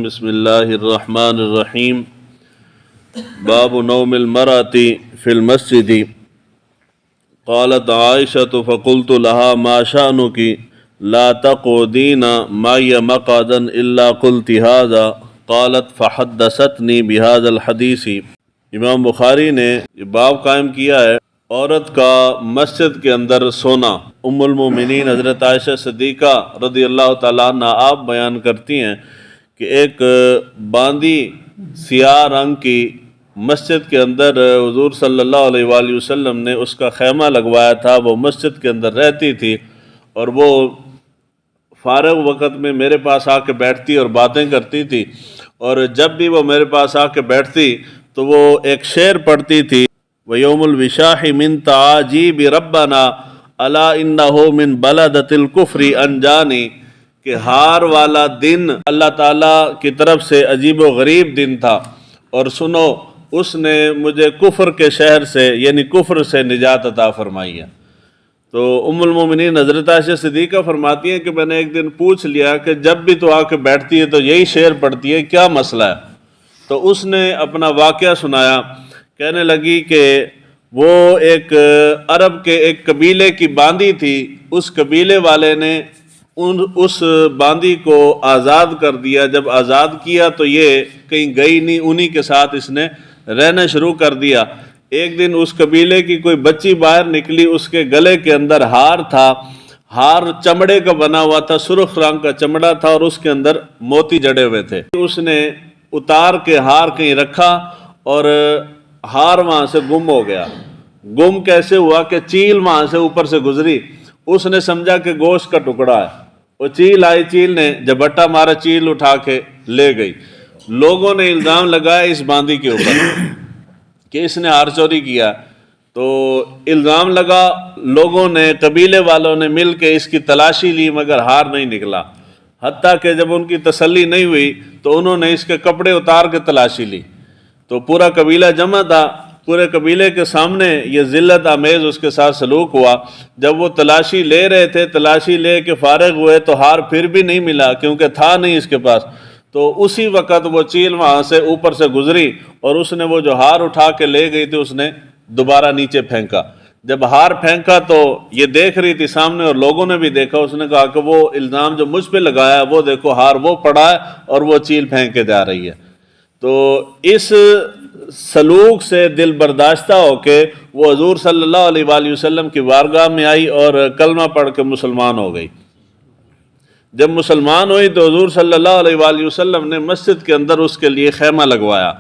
بسم اللہ الرحمن الرحیم باب نوم المرأة فی المسجد قالت عائشة فقلت لها ما شأنك لا تقعدين معي مقعدا إلا قلت هذا قالت فحدثتنی بهذا الحدیث۔ امام بخاری نے یہ باب قائم کیا ہے عورت کا مسجد کے اندر سونا۔ ام المومنین حضرت عائشہ صدیقہ رضی اللہ تعالیٰ عنہ آپ بیان کرتی ہیں کہ ایک باندی سیاہ رنگ کی مسجد کے اندر حضور صلی اللہ علیہ وآلہ وسلم نے اس کا خیمہ لگوایا تھا، وہ مسجد کے اندر رہتی تھی اور وہ فارغ وقت میں میرے پاس آ کے بیٹھتی اور باتیں کرتی تھی، اور جب بھی وہ میرے پاس آ کے بیٹھتی تو وہ ایک شعر پڑھتی تھی، وَيَوْمُ الْوِشَاحِ مِن تَعَاجِيبِ رَبَّنَا أَلَا إِنَّهُ مِن بَلَدَةِ الْكُفْرِ أَنْجَانِي، کہ ہار والا دن اللہ تعالیٰ کی طرف سے عجیب و غریب دن تھا، اور سنو اس نے مجھے کفر کے شہر سے یعنی کفر سے نجات عطا فرمائی ہے۔ تو ام المومنین حضرت عائشہ صدیقہ فرماتی ہیں کہ میں نے ایک دن پوچھ لیا کہ جب بھی تو آ کے بیٹھتی ہے تو یہی شعر پڑھتی ہے، کیا مسئلہ ہے؟ تو اس نے اپنا واقعہ سنایا، کہنے لگی کہ وہ ایک عرب کے ایک قبیلے کی باندی تھی، اس قبیلے والے نے اس باندی کو آزاد کر دیا، جب آزاد کیا تو یہ کہیں گئی نہیں، انہی کے ساتھ اس نے رہنا شروع کر دیا۔ ایک دن اس قبیلے کی کوئی بچی باہر نکلی، اس کے گلے کے اندر ہار تھا، ہار چمڑے کا بنا ہوا تھا، سرخ رنگ کا چمڑا تھا اور اس کے اندر موتی جڑے ہوئے تھے۔ اس نے اتار کے ہار کہیں رکھا اور ہار وہاں سے گم ہو گیا۔ گم کیسے ہوا کہ چیل وہاں سے اوپر سے گزری، اس نے سمجھا کہ گوشت کا ٹکڑا ہے، وہ چیل آئی، چیل نے جبٹا مارا، چیل اٹھا کے لے گئی۔ لوگوں نے الزام لگایا اس باندی کے اوپر کہ اس نے ہار چوری کیا، تو الزام لگا، لوگوں نے قبیلے والوں نے مل کے اس کی تلاشی لی مگر ہار نہیں نکلا، حتیٰ کہ جب ان کی تسلی نہیں ہوئی تو انہوں نے اس کے کپڑے اتار کے تلاشی لی، تو پورا قبیلہ جمع تھا، پورے قبیلے کے سامنے یہ ذلت آمیز اس کے ساتھ سلوک ہوا۔ جب وہ تلاشی لے رہے تھے، تلاشی لے کے فارغ ہوئے تو ہار پھر بھی نہیں ملا کیونکہ تھا نہیں اس کے پاس، تو اسی وقت وہ چیل وہاں سے اوپر سے گزری اور اس نے وہ جو ہار اٹھا کے لے گئی تھی اس نے دوبارہ نیچے پھینکا۔ جب ہار پھینکا تو یہ دیکھ رہی تھی سامنے اور لوگوں نے بھی دیکھا، اس نے کہا کہ وہ الزام جو مجھ پہ لگایا وہ دیکھو ہار وہ پڑا ہے اور وہ چیل پھینک کے جا رہی ہے۔ تو اس سلوک سے دل برداشتہ ہو کے وہ حضور صلی اللہ علیہ وآلہ وسلم کی بارگاہ میں آئی اور کلمہ پڑھ کے مسلمان ہو گئی۔ جب مسلمان ہوئی تو حضور صلی اللہ علیہ وآلہ وسلم نے مسجد کے اندر اس کے لیے خیمہ لگوایا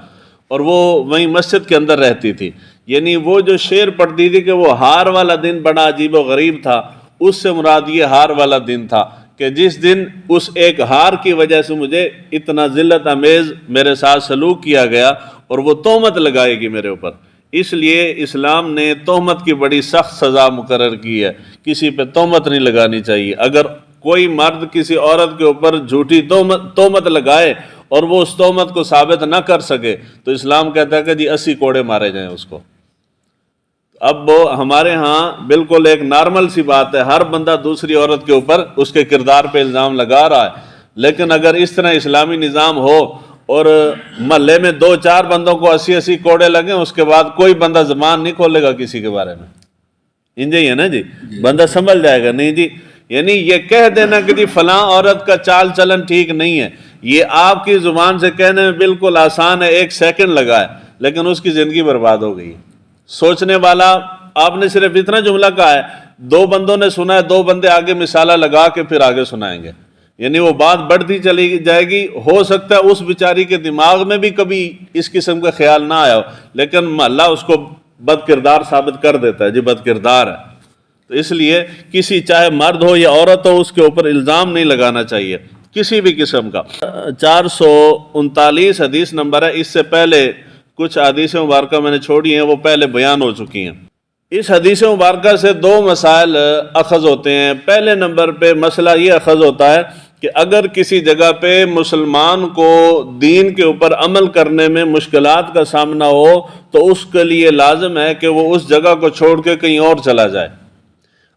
اور وہ وہیں مسجد کے اندر رہتی تھی۔ یعنی وہ جو شعر پڑھتی تھی کہ وہ ہار والا دن بڑا عجیب و غریب تھا، اس سے مراد یہ ہار والا دن تھا کہ جس دن اس ایک ہار کی وجہ سے مجھے اتنا ذلت آمیز میرے ساتھ سلوک کیا گیا اور وہ تہمت لگائے گی میرے اوپر۔ اس لیے اسلام نے تہمت کی بڑی سخت سزا مقرر کی ہے، کسی پہ تہمت نہیں لگانی چاہیے۔ اگر کوئی مرد کسی عورت کے اوپر جھوٹی تہمت لگائے اور وہ اس تہمت کو ثابت نہ کر سکے تو اسلام کہتا ہے کہ جی 80 کوڑے مارے جائیں اس کو۔ اب وہ ہمارے ہاں بالکل ایک نارمل سی بات ہے، ہر بندہ دوسری عورت کے اوپر اس کے کردار پہ الزام لگا رہا ہے، لیکن اگر اس طرح اسلامی نظام ہو اور محلے میں 2-4 بندوں کو 80 کوڑے لگیں، اس کے بعد کوئی بندہ زبان نہیں کھولے گا کسی کے بارے میں، انجے ہی ہے نا جی، بندہ سنبھل جائے گا۔ نہیں جی، یعنی یہ کہہ دینا کہ جی فلاں عورت کا چال چلن ٹھیک نہیں ہے، یہ آپ کی زبان سے کہنے میں بالکل آسان ہے، 1 سیکنڈ لگا ہے، لیکن اس کی زندگی برباد ہو گئی ہے۔ سوچنے والا، آپ نے صرف اتنا جملہ کہا ہے، 2 بندوں نے سنا ہے، 2 بندے آگے مثالہ لگا کے پھر آگے سنائیں گے، یعنی وہ بات بڑھتی چلی جائے گی۔ ہو سکتا ہے اس بیچاری کے دماغ میں بھی کبھی اس قسم کا خیال نہ آیا ہو، لیکن اللہ اس کو بد کردار ثابت کر دیتا ہے، جی بد کردار ہے۔ تو اس لیے کسی چاہے مرد ہو یا عورت ہو اس کے اوپر الزام نہیں لگانا چاہیے کسی بھی قسم کا۔ 439 حدیث نمبر ہے، اس سے پہلے کچھ حدیث مبارکہ میں نے چھوڑی ہیں، وہ پہلے بیان ہو چکی ہیں۔ اس حدیث مبارکہ سے 2 مسائل اخذ ہوتے ہیں۔ پہلے نمبر پہ مسئلہ یہ اخذ ہوتا ہے کہ اگر کسی جگہ پہ مسلمان کو دین کے اوپر عمل کرنے میں مشکلات کا سامنا ہو تو اس کے لیے لازم ہے کہ وہ اس جگہ کو چھوڑ کے کہیں اور چلا جائے۔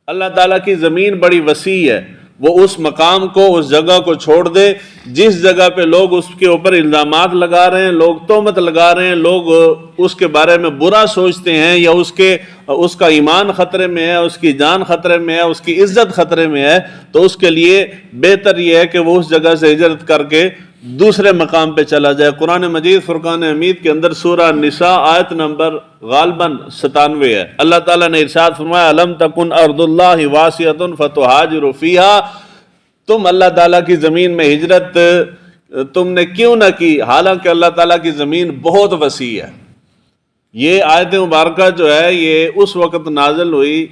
اللہ تعالیٰ کی زمین بڑی وسیع ہے، وہ اس مقام کو، اس جگہ کو چھوڑ دے جس جگہ پہ لوگ اس کے اوپر الزامات لگا رہے ہیں، لوگ تہمت لگا رہے ہیں، لوگ اس کے بارے میں برا سوچتے ہیں، یا اس کا ایمان خطرے میں ہے، اس کی جان خطرے میں ہے، اس کی عزت خطرے میں ہے، تو اس کے لیے بہتر یہ ہے کہ وہ اس جگہ سے ہجرت کر کے دوسرے مقام پہ چلا جائے۔ قرآن مجید فرقان حمید کے اندر سورہ نساء آیت نمبر غالباً 97 ہے۔ اللہ تعالیٰ نے ارشاد فرمایا الم تکن ارض اللہ واسعۃ فتہاجروا فیہا، تم اللہ تعالیٰ کی زمین میں ہجرت تم نے کیوں نہ کی، حالانکہ اللہ تعالیٰ کی زمین بہت وسیع ہے۔ یہ آیت مبارکہ جو ہے یہ اس وقت نازل ہوئی،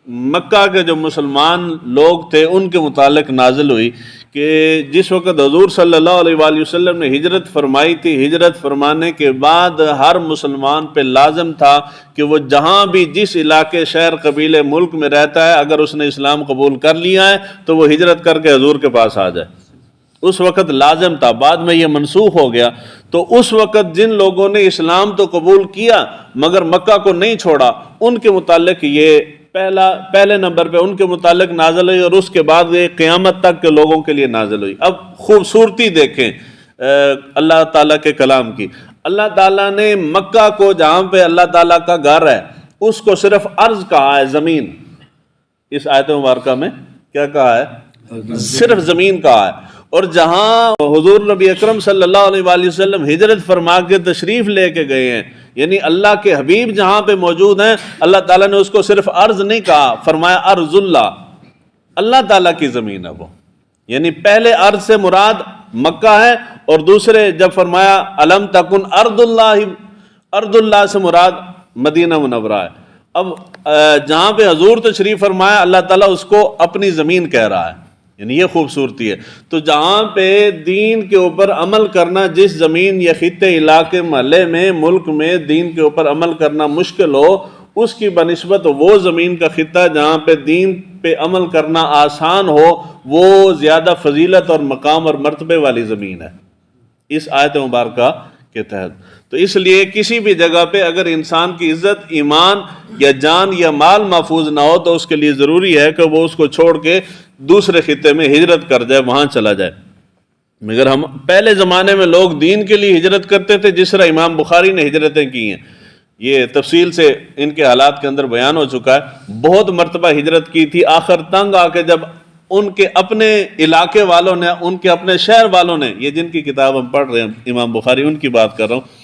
مکہ کے جو مسلمان لوگ تھے ان کے متعلق نازل ہوئی، کہ جس وقت حضور صلی اللہ علیہ وآلہ وسلم نے ہجرت فرمائی تھی، ہجرت فرمانے کے بعد ہر مسلمان پہ لازم تھا کہ وہ جہاں بھی جس علاقے، شہر، قبیلے، ملک میں رہتا ہے، اگر اس نے اسلام قبول کر لیا ہے تو وہ ہجرت کر کے حضور کے پاس آ جائے۔ اس وقت لازم تھا، بعد میں یہ منسوخ ہو گیا۔ تو اس وقت جن لوگوں نے اسلام تو قبول کیا مگر مکہ کو نہیں چھوڑا، ان کے متعلق یہ پہلے نمبر پہ ان کے متعلق نازل ہوئی، اور اس کے بعد یہ قیامت تک کے لوگوں کے لیے نازل ہوئی۔ اب خوبصورتی دیکھیں اللہ تعالیٰ کے کلام کی۔ اللہ تعالیٰ نے مکہ کو، جہاں پہ اللہ تعالیٰ کا گھر ہے، اس کو صرف ارض کہا ہے، زمین۔ اس آیت مبارکہ میں کیا کہا ہے؟ صرف زمین کہا ہے۔ اور جہاں حضور نبی اکرم صلی اللہ علیہ وآلہ وسلم ہجرت فرما کے تشریف لے کے گئے ہیں، یعنی اللہ کے حبیب جہاں پہ موجود ہیں، اللہ تعالیٰ نے اس کو صرف ارض نہیں کہا، فرمایا ارض اللہ، اللہ تعالیٰ کی زمین ہے وہ۔ یعنی پہلے ارض سے مراد مکہ ہے، اور دوسرے جب فرمایا الم تکن ارض اللہ سے مراد مدینہ منورہ ہے۔ اب جہاں پہ حضور تشریف فرمایا، اللہ تعالیٰ اس کو اپنی زمین کہہ رہا ہے، یعنی یہ خوبصورتی ہے۔ تو جہاں پہ دین کے اوپر عمل کرنا، جس زمین یا خطے، علاقے، محلے میں، ملک میں دین کے اوپر عمل کرنا مشکل ہو، اس کی بنسبت وہ زمین کا خطہ جہاں پہ دین پہ عمل کرنا آسان ہو، وہ زیادہ فضیلت اور مقام اور مرتبے والی زمین ہے اس آیت مبارکہ کے تحت۔ تو اس لیے کسی بھی جگہ پہ اگر انسان کی عزت، ایمان یا جان یا مال محفوظ نہ ہو تو اس کے لیے ضروری ہے کہ وہ اس کو چھوڑ کے دوسرے خطے میں ہجرت کر جائے، وہاں چلا جائے۔ مگر ہم پہلے زمانے میں لوگ دین کے لیے ہجرت کرتے تھے، جس طرح امام بخاری نے ہجرتیں کی ہیں، یہ تفصیل سے ان کے حالات کے اندر بیان ہو چکا ہے۔ بہت مرتبہ ہجرت کی تھی، آخر تنگ آ کے جب ان کے اپنے علاقے والوں نے، ان کے اپنے شہر والوں نے، یہ جن کی کتاب ہم پڑھ رہے ہیں امام بخاری، ان کی بات کر رہا ہوں،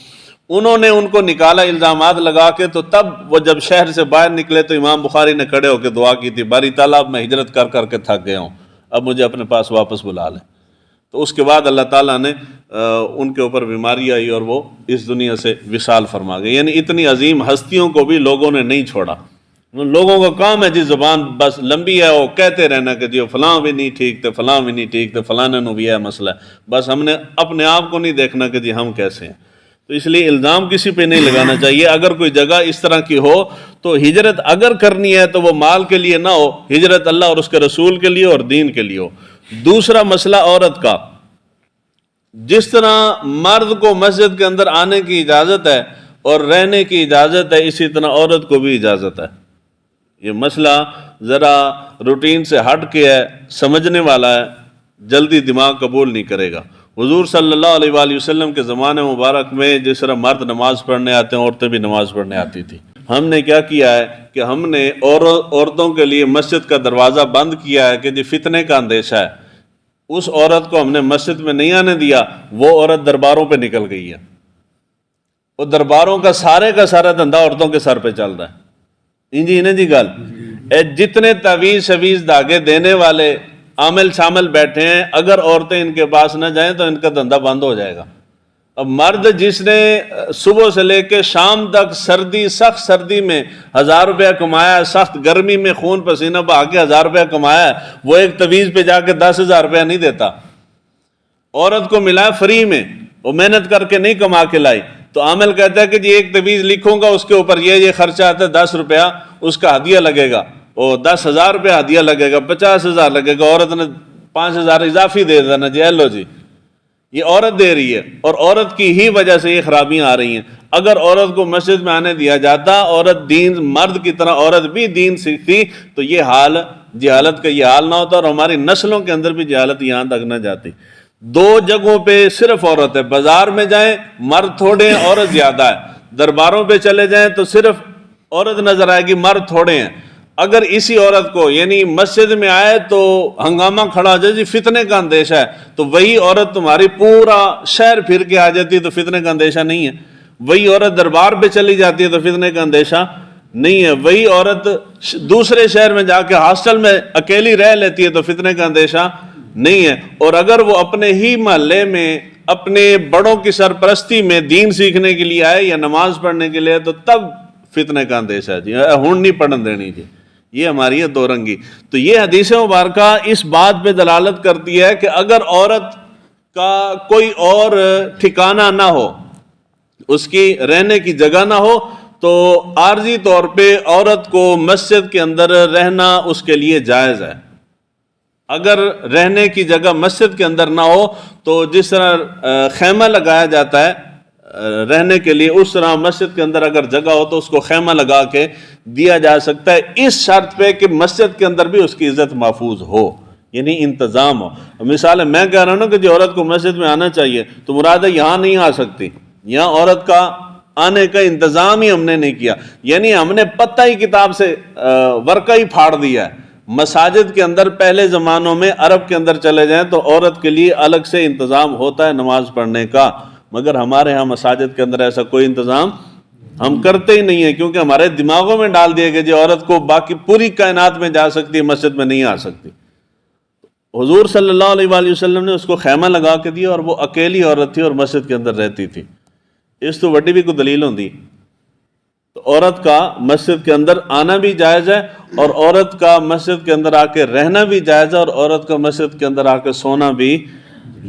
انہوں نے ان کو نکالا الزامات لگا کے، تو تب وہ جب شہر سے باہر نکلے تو امام بخاری نے کھڑے ہو کے دعا کی تھی، باری تعالیٰ اب میں ہجرت کر کر کے تھک گیا ہوں، اب مجھے اپنے پاس واپس بلا لیں۔ تو اس کے بعد اللہ تعالیٰ نے ان کے اوپر بیماری آئی اور وہ اس دنیا سے وصال فرما گئے۔ یعنی اتنی عظیم ہستیوں کو بھی لوگوں نے نہیں چھوڑا۔ لوگوں کا کام ہے جی زبان بس لمبی ہے، وہ کہتے رہنا کہ جی فلاں بھی نہیں ٹھیک تھے، فلاں بھی نہیں ٹھیک تھے، فلاں نے بھی ہے مسئلہ ہے، بس ہم نے اپنے آپ کو نہیں دیکھنا کہ جی ہم کیسے ہیں۔ تو اس لیے الزام کسی پہ نہیں لگانا چاہیے۔ اگر کوئی جگہ اس طرح کی ہو تو ہجرت اگر کرنی ہے تو وہ مال کے لیے نہ ہو، ہجرت اللہ اور اس کے رسول کے لیے اور دین کے لیے ہو۔ دوسرا مسئلہ عورت کا، جس طرح مرد کو مسجد کے اندر آنے کی اجازت ہے اور رہنے کی اجازت ہے، اسی طرح عورت کو بھی اجازت ہے۔ یہ مسئلہ ذرا روٹین سے ہٹ کے ہے، سمجھنے والا ہے، جلدی دماغ قبول نہیں کرے گا۔ حضور صلی اللہ علیہ وآلہ وسلم کے زمانے مبارک میں جس طرح مرد نماز پڑھنے آتے ہیں، عورتیں بھی نماز پڑھنے آتی تھی۔ ہم نے کیا کیا ہے کہ ہم نے عورتوں کے لیے مسجد کا دروازہ بند کیا ہے کہ جی فتنے کا اندیشہ ہے، اس عورت کو ہم نے مسجد میں نہیں آنے دیا، وہ عورت درباروں پہ نکل گئی ہے، وہ درباروں کا سارا دھندا عورتوں کے سر پہ چل رہا ہے۔ انجی انہیں جی گل جتنے تعویذ شویز دھاگے دینے والے عامل شامل بیٹھے ہیں، اگر عورتیں ان کے پاس نہ جائیں تو ان کا دھندا بند ہو جائے گا۔ اب مرد جس نے صبح سے لے کے شام تک سخت سردی میں 1000 روپیہ کمایا ہے، سخت گرمی میں خون پسینہ بہا کے 1000 روپیہ کمایا ہے، وہ ایک تعویذ پہ جا کے 10,000 روپیہ نہیں دیتا۔ عورت کو ملا فری میں، وہ محنت کر کے نہیں کما کے لائی، تو عامل کہتا ہے کہ جی ایک تعویذ لکھوں گا، اس کے اوپر یہ خرچہ آتا ہے 10 روپیہ، اس کا ہدیہ لگے گا، وہ 10,000 روپیہ ہدیہ لگے گا، 50,000 لگے گا، عورت نے 5,000 اضافی دے دینا، جی لو جی، یہ عورت دے رہی ہے، اور عورت کی ہی وجہ سے یہ خرابیاں آ رہی ہیں۔ اگر عورت کو مسجد میں آنے دیا جاتا، عورت دین، مرد کی طرح عورت بھی دین سیکھتی، تو یہ حال جہالت کا یہ حال نہ ہوتا اور ہماری نسلوں کے اندر بھی جہالت یہاں تک نہ جاتی۔ دو جگہوں پہ صرف عورت ہے، بازار میں جائیں مرد تھوڑے ہیں عورت زیادہ ہے، درباروں پہ چلے جائیں تو صرف عورت نظر آئے گی مرد تھوڑے ہیں۔ اگر اسی عورت کو یعنی مسجد میں آئے تو ہنگامہ کھڑا ہو جائے جی فتنے کا اندیشہ ہے، تو وہی عورت تمہاری پورا شہر پھر کے آ جاتی ہے تو فتنے کا اندیشہ نہیں ہے۔ وہی عورت دربار پہ چلی جاتی ہے تو فتنے کا اندیشہ نہیں ہے۔ وہی عورت دوسرے شہر میں جا کے ہاسٹل میں اکیلی رہ لیتی ہے تو فتنے کا اندیشہ نہیں ہے۔ اور اگر وہ اپنے ہی محلے میں اپنے بڑوں کی سرپرستی میں دین سیکھنے کے لیے آئے یا نماز پڑھنے کے لیے تو تب فتنے کا اندیشہ ہے جی، ہون نہیں پڑھن دینی جی، یہ ہماری ہے دو رنگی۔ تو یہ حدیث مبارکہ اس بات پہ دلالت کرتی ہے کہ اگر عورت کا کوئی اور ٹھکانہ نہ ہو، اس کی رہنے کی جگہ نہ ہو، تو عارضی طور پہ عورت کو مسجد کے اندر رہنا اس کے لیے جائز ہے۔ اگر رہنے کی جگہ مسجد کے اندر نہ ہو تو جس طرح خیمہ لگایا جاتا ہے رہنے کے لیے، اس طرح مسجد کے اندر اگر جگہ ہو تو اس کو خیمہ لگا کے دیا جا سکتا ہے، اس شرط پہ کہ مسجد کے اندر بھی اس کی عزت محفوظ ہو، یعنی انتظام ہو۔ مثال ہے میں کہہ رہا ہوں نا کہ جو عورت کو مسجد میں آنا چاہیے تو مراد ہے یہاں نہیں آ سکتی، یہاں عورت کا آنے کا انتظام ہی ہم نے نہیں کیا، یعنی ہم نے پتہ ہی کتاب سے ورقہ ہی پھاڑ دیا ہے۔ مساجد کے اندر پہلے زمانوں میں عرب کے اندر چلے جائیں تو عورت کے لیے الگ سے انتظام ہوتا ہے نماز پڑھنے کا، مگر ہمارے ہاں مساجد کے اندر ایسا کوئی انتظام ہم کرتے ہی نہیں ہیں، کیونکہ ہمارے دماغوں میں ڈال دیا کہ جو عورت کو باقی پوری کائنات میں جا سکتی ہے مسجد میں نہیں آ سکتی۔ حضور صلی اللہ علیہ وآلہ وسلم نے اس کو خیمہ لگا کے دیا اور وہ اکیلی عورت تھی اور مسجد کے اندر رہتی تھی۔ اس تو وڈی بھی کوئی دلیل ہوندی تو عورت کا مسجد کے اندر آنا بھی جائز ہے اور عورت کا مسجد کے اندر آ کے رہنا بھی جائز ہے اور عورت کا مسجد کے اندر آ کے سونا بھی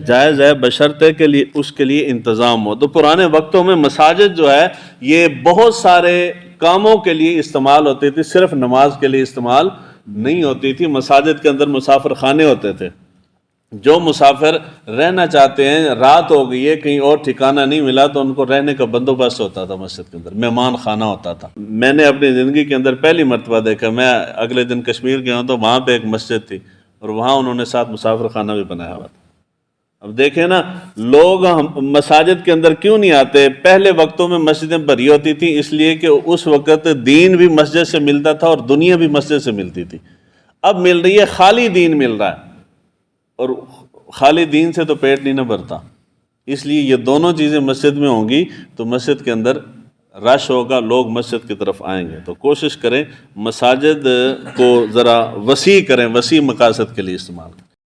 جائز ہے، بشرطے کے لیے اس کے لیے انتظام ہو۔ تو پرانے وقتوں میں مساجد جو ہے یہ بہت سارے کاموں کے لیے استعمال ہوتی تھی، صرف نماز کے لیے استعمال نہیں ہوتی تھی۔ مساجد کے اندر مسافر خانے ہوتے تھے، جو مسافر رہنا چاہتے ہیں، رات ہو گئی ہے کہیں اور ٹھکانہ نہیں ملا تو ان کو رہنے کا بندوبست ہوتا تھا، مسجد کے اندر مہمان خانہ ہوتا تھا۔ میں نے اپنی زندگی کے اندر پہلی مرتبہ دیکھا، میں اگلے دن کشمیر گیا ہوں تو وہاں پہ ایک مسجد تھی اور وہاں انہوں نے ساتھ مسافر خانہ بھی بنایا ہوا تھا۔ اب دیکھیں نا لوگ مساجد کے اندر کیوں نہیں آتے؟ پہلے وقتوں میں مسجدیں بھری ہوتی تھیں اس لیے کہ اس وقت دین بھی مسجد سے ملتا تھا اور دنیا بھی مسجد سے ملتی تھی۔ اب مل رہی ہے خالی دین مل رہا ہے اور خالی دین سے تو پیٹ نہیں نہ بھرتا، اس لیے یہ دونوں چیزیں مسجد میں ہوں گی تو مسجد کے اندر رش ہوگا، لوگ مسجد کی طرف آئیں گے۔ تو کوشش کریں مساجد کو ذرا وسیع کریں، وسیع مقاصد کے لیے استعمال کریں۔